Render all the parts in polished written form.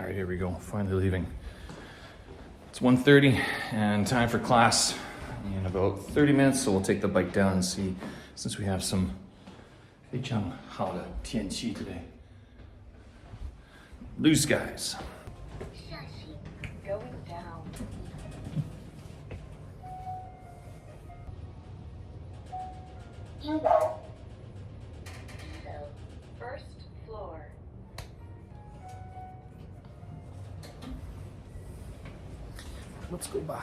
All right, here we go. Finally leaving. It's 1:30 and time for class in about 30 minutes. So we'll take the bike down and see, since we have some 非常好的天气 today. Blue skies. ShaHe going down. Hello. So, first floor. Let's go by.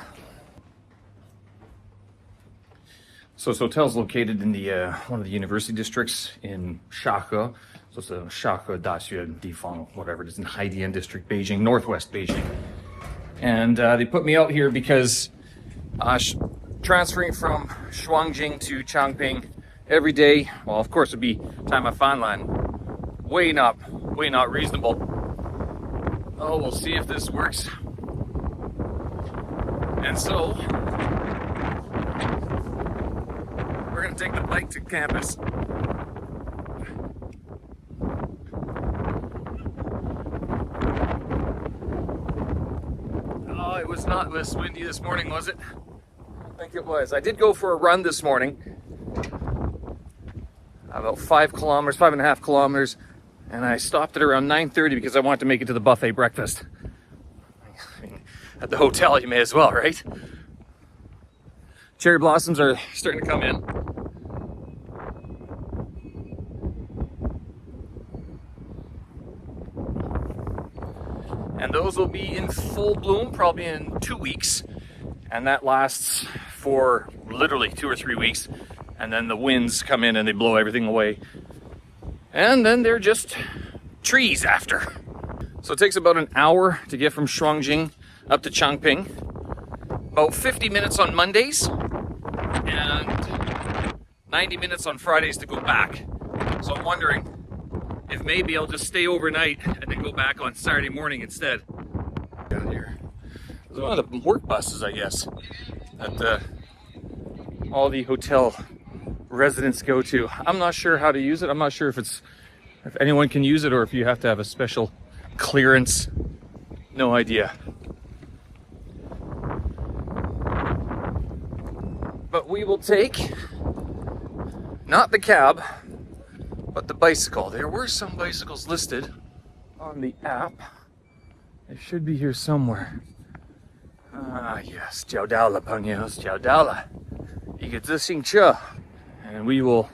So this hotel's located in the one of the university districts in ShaHe. So it's a ShaHe 大学地方, whatever it is, in Haidian district, Beijing, northwest Beijing. And they put me out here because transferring from Shuangjing to Changping every day, well, of course, it'd be time of Fanlan. Way not reasonable. Oh, we'll see if this works. And so, we're gonna take the bike to campus. Oh, it was not this windy this morning, was it? I don't think it was. I did go for a run this morning. About 5.5 kilometers. And I stopped at around 9:30 because I wanted to make it to the buffet breakfast. At the hotel, you may as well, right? Cherry blossoms are starting to come in. And those will be in full bloom probably in 2 weeks. And that lasts for literally 2 or 3 weeks. And then the winds come in and they blow everything away. And then they're just trees after. So it takes about an hour to get from Shuangjing up to Changping. About 50 minutes on Mondays and 90 minutes on Fridays to go back. So I'm wondering if maybe I'll just stay overnight and then go back on Saturday morning instead. Down here. It's one of the work buses, I guess, that all the hotel residents go to. I'm not sure how to use it. I'm not sure if anyone can use it or if you have to have a special clearance. No idea. But we will take not the cab, but the bicycle. There were some bicycles listed on the app. They should be here somewhere. Ah, yes. 找到了朋友，找到了一个自行车. And we will,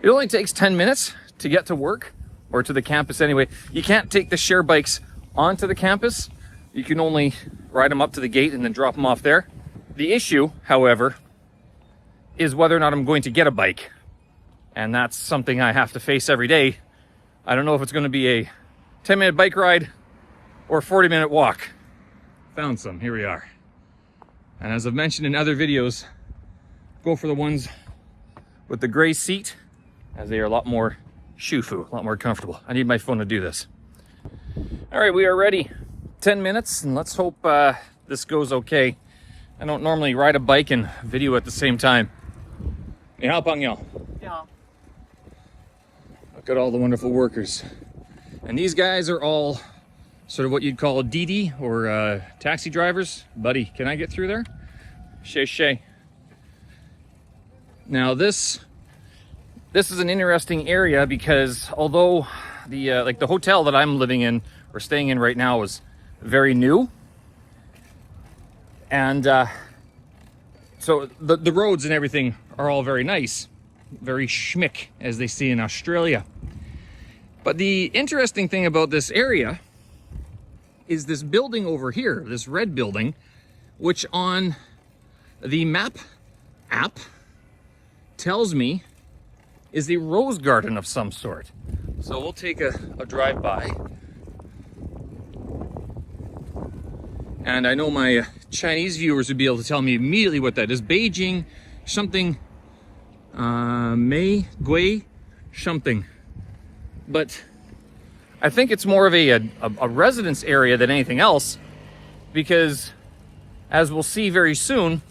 it only takes 10 minutes to get to work, or to the campus anyway. You can't take the share bikes onto the campus. You can only ride them up to the gate and then drop them off there. The issue, however, is whether or not I'm going to get a bike. And that's something I have to face every day. I don't know if it's going to be a 10-minute bike ride or a 40-minute walk. Found some, here we are. And as I've mentioned in other videos, go for the ones with the gray seat, as they are a lot more shufu, a lot more comfortable. I need my phone to do this. All right, we are ready. 10 minutes, and let's hope this goes okay. I don't normally ride a bike and video at the same time. 你好，朋友. Yeah. Look at all the wonderful workers. And these guys are all sort of what you'd call Didi or taxi drivers. Buddy, can I get through there? ShaHe. Now this is an interesting area because although the like the hotel that I'm living in or staying in right now is very new, and so the roads and everything are all very nice, very schmick, as they see in Australia. But the interesting thing about this area is this building over here, this red building, which on the map app tells me is a rose garden of some sort. So we'll take a drive by. And I know my Chinese viewers would be able to tell me immediately what that is. Beijing something, Mei Gui something. But I think it's more of a residence area than anything else, because as we'll see very soon,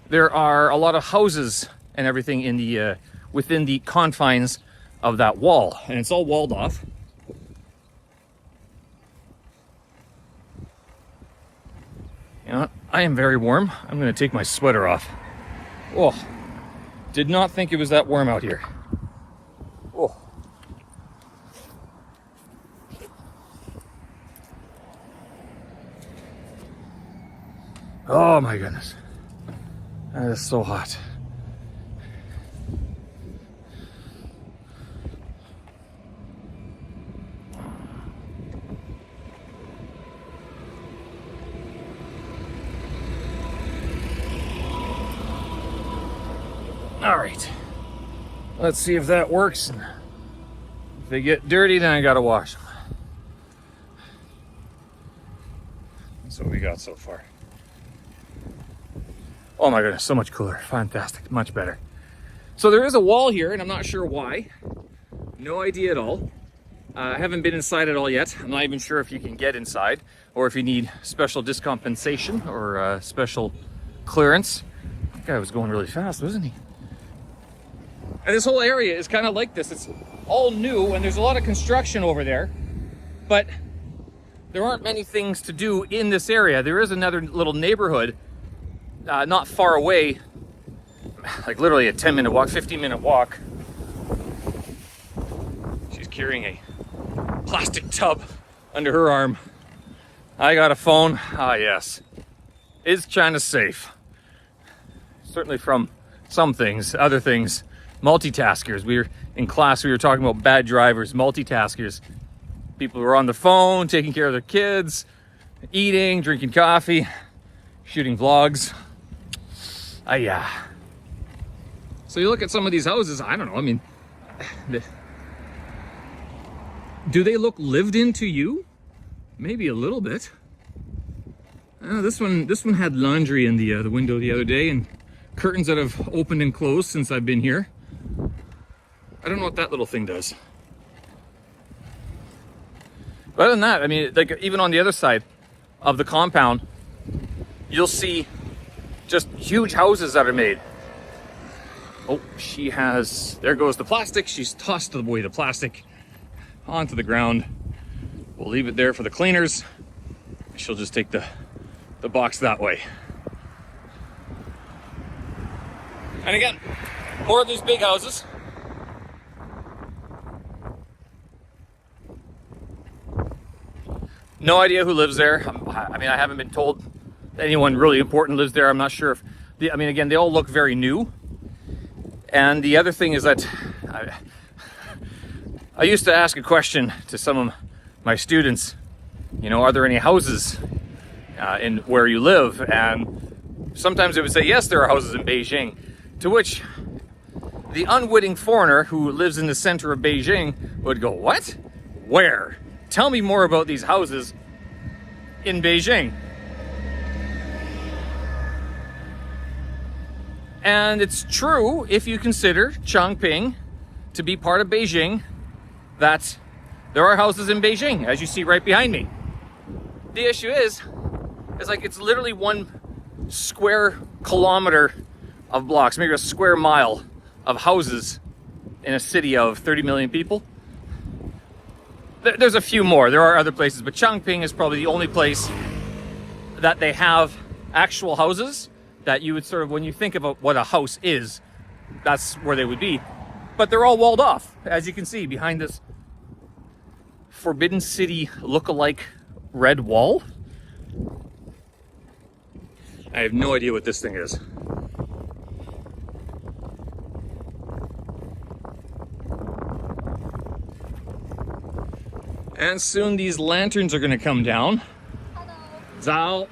there are a lot of houses and everything in the within the confines of that wall, and it's all walled off. I am very warm. I'm gonna take my sweater off. Oh, did not think it was that warm out here. Oh. Oh my goodness. That is so hot. All right, let's see if that works. If they get dirty, then I gotta wash them. That's what we got so far. Oh my goodness, so much cooler. Fantastic, much better. So there is a wall here, and I'm not sure why. No idea at all. I haven't been inside at all yet. I'm not even sure if you can get inside, or if you need special discompensation or special clearance. That guy was going really fast, wasn't he? And this whole area is kind of like this. It's all new, and there's a lot of construction over there, but there aren't many things to do in this area. There is another little neighborhood not far away, like literally a 10-minute walk, 15-minute walk. She's carrying a plastic tub under her arm. I got a phone. Ah, yes. Is China safe? Certainly from some things, other things. Multitaskers. We were in class, we were talking about bad drivers, multitaskers. People who are on the phone, taking care of their kids, eating, drinking coffee, shooting vlogs. Yeah. So you look at some of these houses, I don't know, I mean, do they look lived in to you? Maybe a little bit. This one had laundry in the window the other day, and curtains that have opened and closed since I've been here. I don't know what that little thing does. But other than that, I mean, like even on the other side of the compound, you'll see just huge houses that are made. Oh, there goes the plastic. She's tossed away the plastic onto the ground. We'll leave it there for the cleaners. She'll just take the box that way. And again, more of these big houses. No idea who lives there. I mean, I haven't been told anyone really important lives there. I'm not sure if, again, they all look very new. And the other thing is that I used to ask a question to some of my students, you know, are there any houses in where you live? And sometimes they would say, yes, there are houses in Beijing, to which the unwitting foreigner who lives in the center of Beijing would go, what? Where? Tell me more about these houses in Beijing. And it's true, if you consider Changping to be part of Beijing, that there are houses in Beijing, as you see right behind me. The issue is like it's literally 1 square kilometer of blocks, maybe a square mile of houses in a city of 30 million people. There's a few more. There are other places, but Changping is probably the only place that they have actual houses that you would sort of, when you think about what a house is, that's where they would be. But they're all walled off, as you can see, behind this Forbidden City look-alike red wall. I have no idea what this thing is. And soon these lanterns are going to come down. Zao.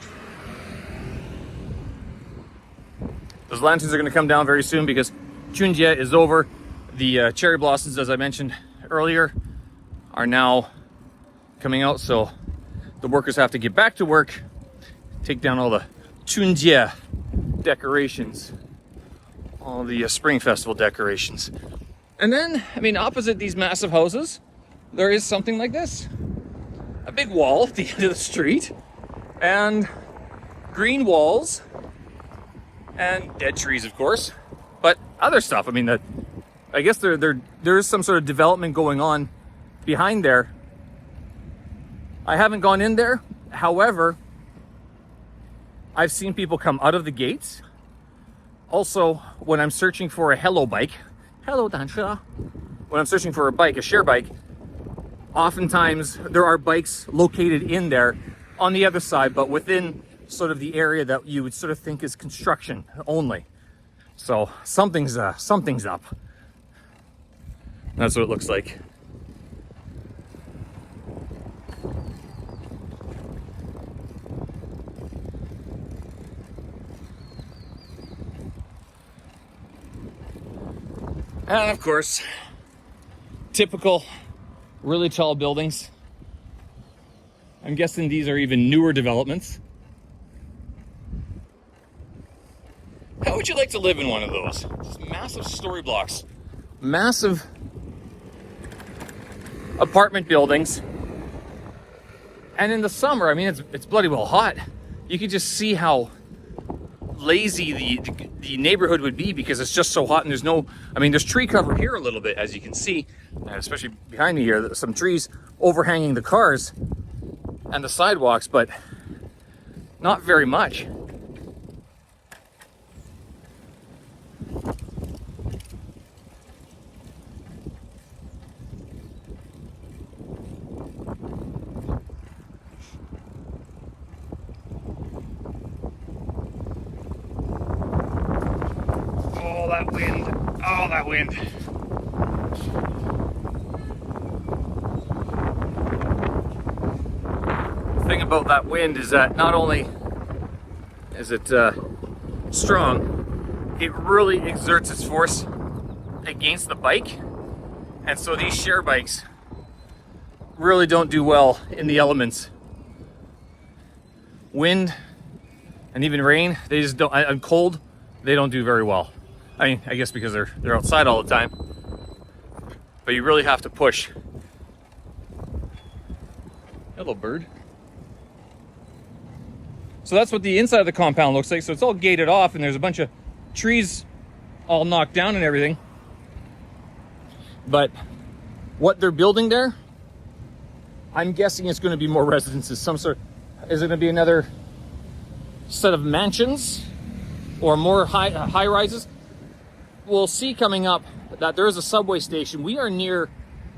Those lanterns are going to come down very soon because Chunjie is over. The cherry blossoms, as I mentioned earlier, are now coming out. So the workers have to get back to work, take down all the Chunjie decorations, all the Spring Festival decorations. And then, I mean, opposite these massive houses, there is something like this. A big wall at the end of the street, and green walls, and dead trees, of course, but other stuff. I mean, I guess there is some sort of development going on behind there. I haven't gone in there. However, I've seen people come out of the gates. Also, when I'm searching for a HelloBike, when I'm searching for a bike, a share bike, oftentimes there are bikes located in there on the other side, but within sort of the area that you would sort of think is construction only. So something's up. That's what it looks like. And of course, typical really tall buildings. I'm guessing these are even newer developments. How would you like to live in one of those? Just massive story blocks, massive apartment buildings. And in the summer, I mean, it's bloody well hot. You can just see how lazy the neighborhood would be because it's just so hot, and there's tree cover here a little bit, as you can see, especially behind me here, some trees overhanging the cars and the sidewalks, but not very much. Oh, that wind. The thing about that wind is that not only is it strong, it really exerts its force against the bike. And so these share bikes really don't do well in the elements. Wind and even rain, they just don't, and cold, they don't do very well. I mean, I guess because they're outside all the time, but you really have to push. Hello, bird. So that's what the inside of the compound looks like. So it's all gated off, and there's a bunch of trees all knocked down and everything. But what they're building there, I'm guessing it's going to be more residences. Is it going to be another set of mansions or more high rises? We'll see coming up that there is a subway station. We are near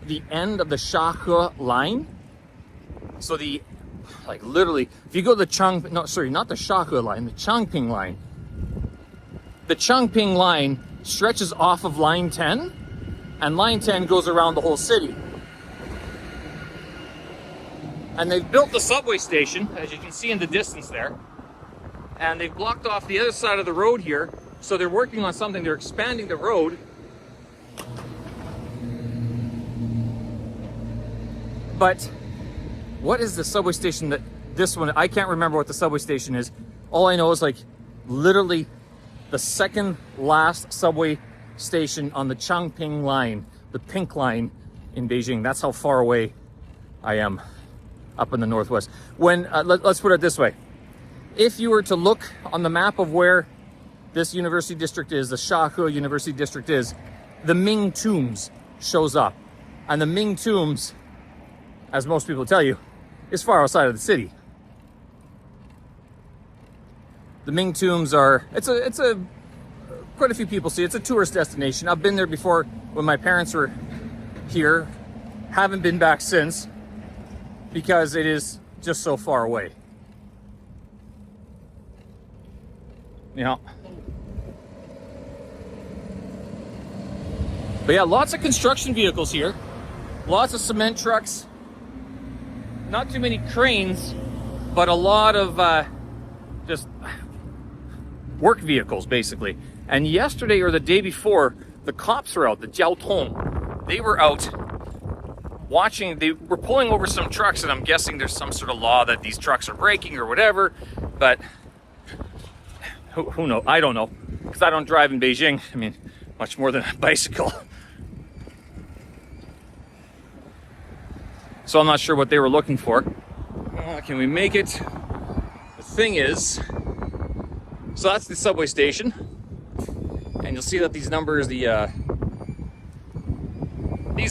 the end of the ShaHe line. So literally, if you go to the not the ShaHe line, the Changping line. The Changping line stretches off of line 10, and line 10 goes around the whole city. And they've built the subway station, as you can see in the distance there. And they've blocked off the other side of the road here. So they're working on something, they're expanding the road. But what is the subway station this one, I can't remember what the subway station is. All I know is literally the second last subway station on the Changping line, the pink line in Beijing. That's how far away I am up in the northwest. Let's put it this way. If you were to look on the map of where this university district is, the ShaHe University District is, the Ming Tombs shows up. And the Ming Tombs, as most people tell you, is far outside of the city. The Ming Tombs it's a quite a few people see. It's a tourist destination. I've been there before when my parents were here. Haven't been back since because it is just so far away. Yeah. But yeah, lots of construction vehicles here. Lots of cement trucks. Not too many cranes, but a lot of just work vehicles, basically. And yesterday or the day before, the cops were out, the Jiao Tong. They were out watching, they were pulling over some trucks, and I'm guessing there's some sort of law that these trucks are braking or whatever, but who knows? I don't know, because I don't drive in Beijing. I mean, much more than a bicycle. So I'm not sure what they were looking for. Can we make it? The thing is, so that's the subway station. And you'll see that these numbers, these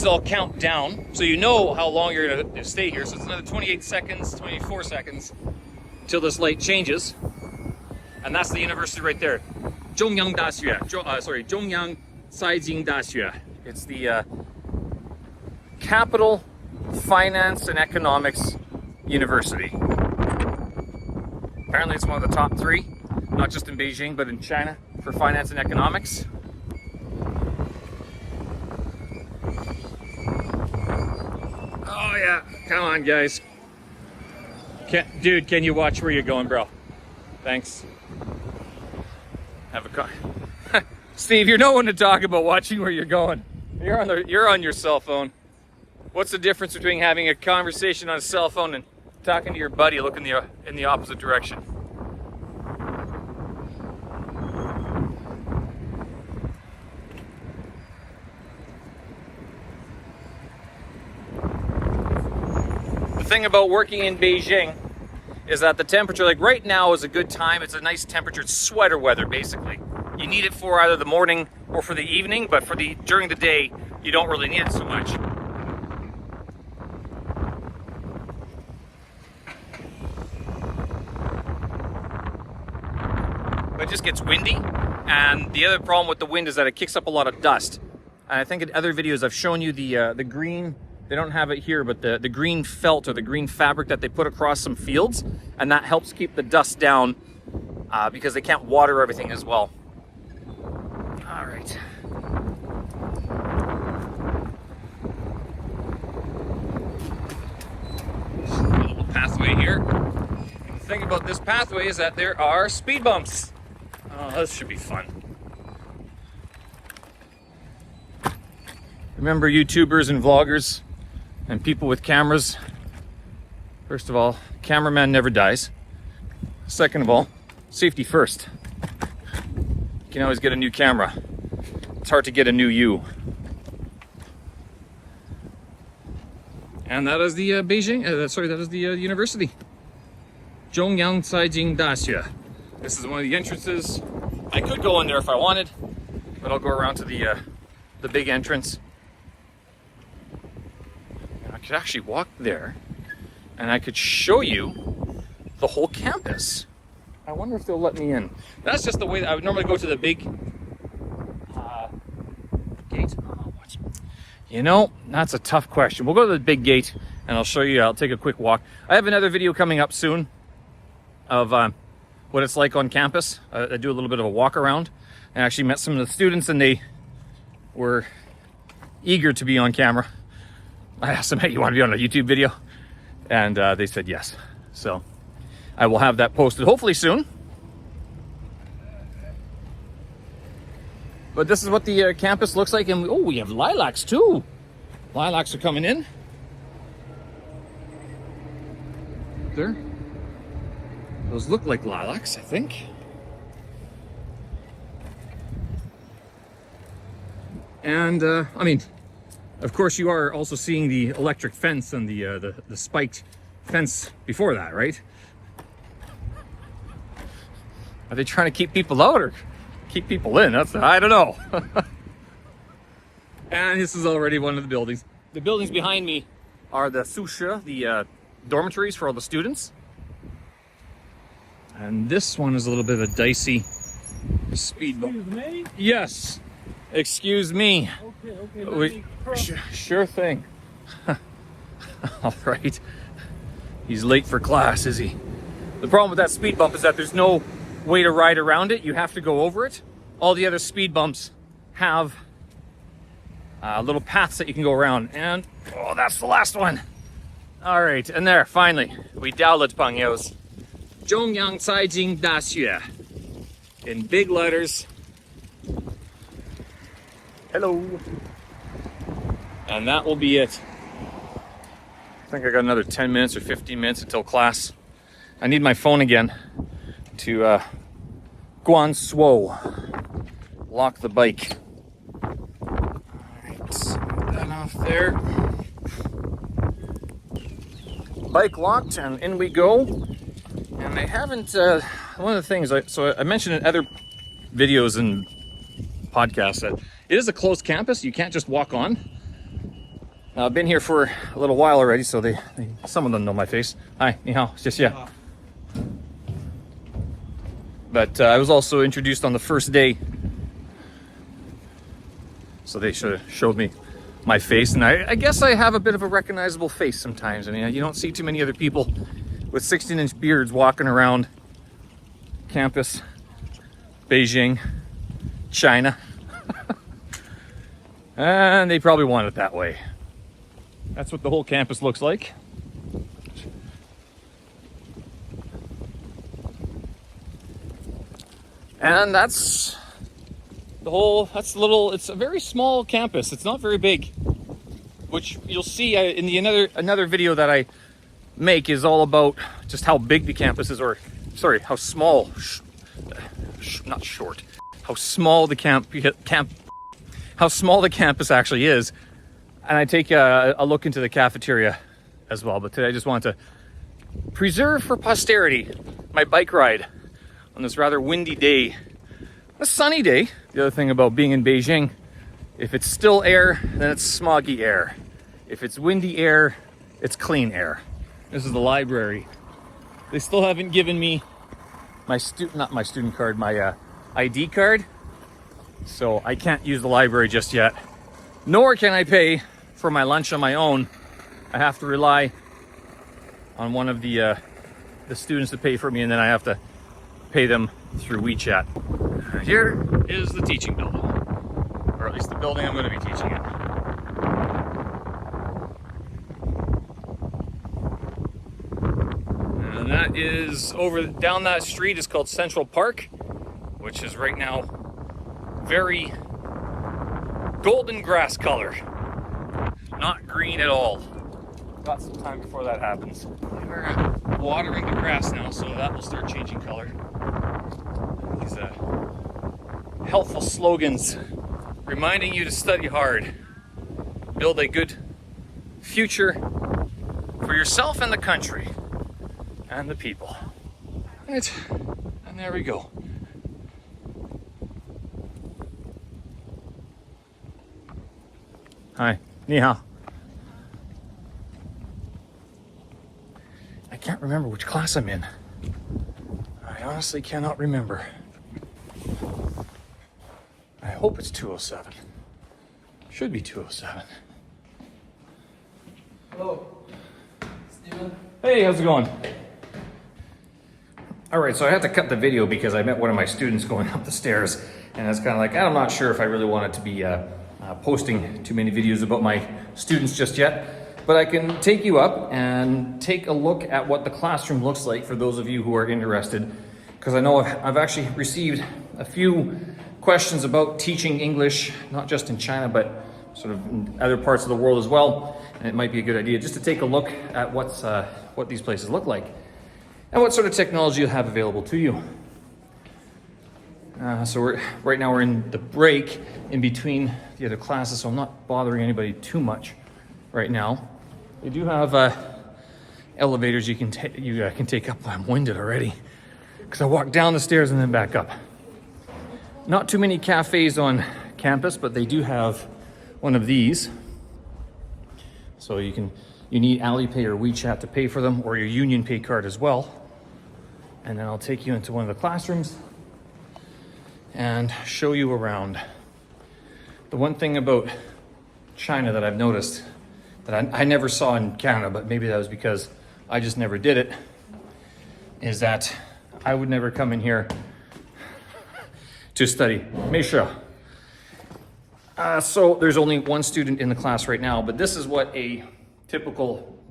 all count down. So you know how long you're gonna stay here. So it's another 28 seconds, 24 seconds, until this light changes. And that's the university right there. Zhongyang Daxue. Zhongyang Caijing Daxue. It's the Capital Finance and Economics University. Apparently it's one of the top 3, not just in Beijing, but in China for finance and economics. Oh yeah, come on guys. Dude, can you watch where you're going, bro? Thanks. Have a car. Steve, you're no one to talk about watching where you're going. You're on your cell phone. What's the difference between having a conversation on a cell phone and talking to your buddy looking in the opposite direction? The thing about working in Beijing is that the temperature, like right now is a good time. It's a nice temperature. It's sweater weather, basically. You need it for either the morning or for the evening, but during the day, you don't really need it so much. But it just gets windy, and the other problem with the wind is that it kicks up a lot of dust. And I think in other videos I've shown you the green, they don't have it here, but the green felt or the green fabric that they put across some fields, and that helps keep the dust down because they can't water everything as well. All right. A little pathway here. And the thing about this pathway is that there are speed bumps. Oh, this should be fun. Remember, YouTubers and vloggers and people with cameras, first of all, cameraman never dies. Second of all, safety first. You can always get a new camera. It's hard to get a new you. And that is the Beijing, that is the university. Zhongyang Caijing Daxue. This is one of the entrances. I could go in there if I wanted, but I'll go around to the big entrance. And I could actually walk there, and I could show you the whole campus. I wonder if they'll let me in. That's just the way that I would normally go to the big gate. Oh, you know, that's a tough question. We'll go to the big gate, and I'll show you. I'll take a quick walk. I have another video coming up soon of what it's like on campus. I do a little bit of a walk around. I actually met some of the students, and they were eager to be on camera. I asked them, hey, you want to be on a YouTube video? And they said yes. So I will have that posted hopefully soon. But this is what the campus looks like. And oh, we have lilacs too. Lilacs are coming in. There. Those look like lilacs, I think. And I mean, of course, you are also seeing the electric fence and the spiked fence before that, right? Are they trying to keep people out or keep people in? I don't know. And this is already one of the buildings. The buildings behind me are the ShaHe, the dormitories for all the students. And this one is a little bit of a dicey speed bump. Excuse me? Yes. Excuse me. Okay. Sure thing. All right. He's late for class, is he? The problem with that speed bump is that there's no way to ride around it. You have to go over it. All the other speed bumps have little paths that you can go around. And, oh, that's the last one. All right, and there, finally, we download Pangyos. Zhongyang Caijing Daxue. In big letters. Hello. And that will be it. I think I got another 10 minutes or 15 minutes until class. I need my phone again to Guansuo. Lock the bike. Alright, put that off there. Bike locked, and in we go. And they haven't, one of the things, so I mentioned in other videos and podcasts that it is a closed campus. You can't just walk on. I've been here for a little while already, so some of them know my face. Hi, ni hao, xie xie. But I was also introduced on the first day. So they showed me my face, and I guess I have a bit of a recognizable face sometimes. I mean, you don't see too many other people with 16-inch beards walking around campus, Beijing, China. And they probably want it that way. That's what the whole campus looks like. And that's it's a very small campus. It's not very big, which you'll see in the another video that I make is all about just how big the campus is, or sorry, how small, not short, how small the how small the campus actually is. And I take a look into the cafeteria as well. But today I just want to preserve for posterity my bike ride on this rather windy day. A sunny day. The other thing about being in Beijing, if it's still air, then it's smoggy air. If it's windy air, it's clean air. This is the library. They still haven't given me my ID card. So I can't use the library just yet. Nor can I pay for my lunch on my own. I have to rely on one of the students to pay for me, and then I have to pay them through WeChat. Here is the teaching building, or at least the building I'm going to be teaching in. And that is down that street is called Central Park, which is right now very golden grass color, not green at all. Got some time before that happens. We're watering the grass now, so that will start changing color. These helpful slogans reminding you to study hard, build a good future for yourself and the country and the people. Right, and there we go. Hi, ni hao. I can't remember which class I'm in. I honestly cannot remember. I hope it's 207. Should be 207. Hello, Steven. Hey, how's it going? All right, so I had to cut the video because I met one of my students going up the stairs, and it's kind of like, I'm not sure if I really wanted to be posting too many videos about my students just yet, but I can take you up and take a look at what the classroom looks like for those of you who are interested, because I know I've actually received a few questions about teaching English, not just in China, but sort of in other parts of the world as well, and it might be a good idea just to take a look at what these places look like and what sort of technology you have available to you. So right now we're in the break in between the other classes, so I'm not bothering anybody too much right now. They do have elevators you can take up. I'm winded already because I walked down the stairs and then back up. Not too many cafes on campus, but they do have one of these. So you need Alipay or WeChat to pay for them, or your Union Pay card as well. And then I'll take you into one of the classrooms and show you around. The one thing about China that I've noticed that I never saw in Canada, but maybe that was because I just never did it, is that I would never come in here to study. Meisha. So there's only one student in the class right now, but this is what a typical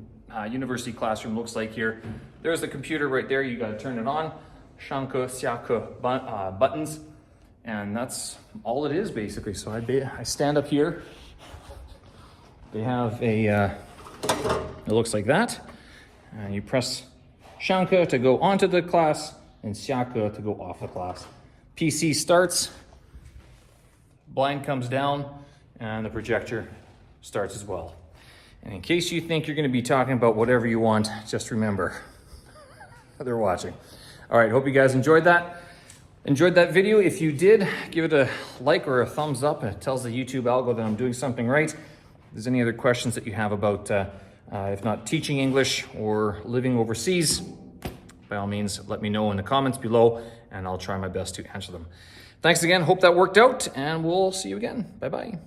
university classroom looks like here. There's the computer right there. You got to turn it on. 上课下课 buttons. And that's all it is basically. So I stand up here. They have it looks like that. And you press 上课 to go onto the class and 下课 to go off the class. PC starts, blind comes down, and the projector starts as well. And in case you think you're going to be talking about whatever you want, just remember, they're watching. All right, hope you guys enjoyed that. Enjoyed that video. If you did, give it a like or a thumbs up. It tells the YouTube algorithm that I'm doing something right. If there's any other questions that you have about, if not teaching English or living overseas, by all means, let me know in the comments below and I'll try my best to answer them. Thanks again. Hope that worked out and we'll see you again. Bye-bye.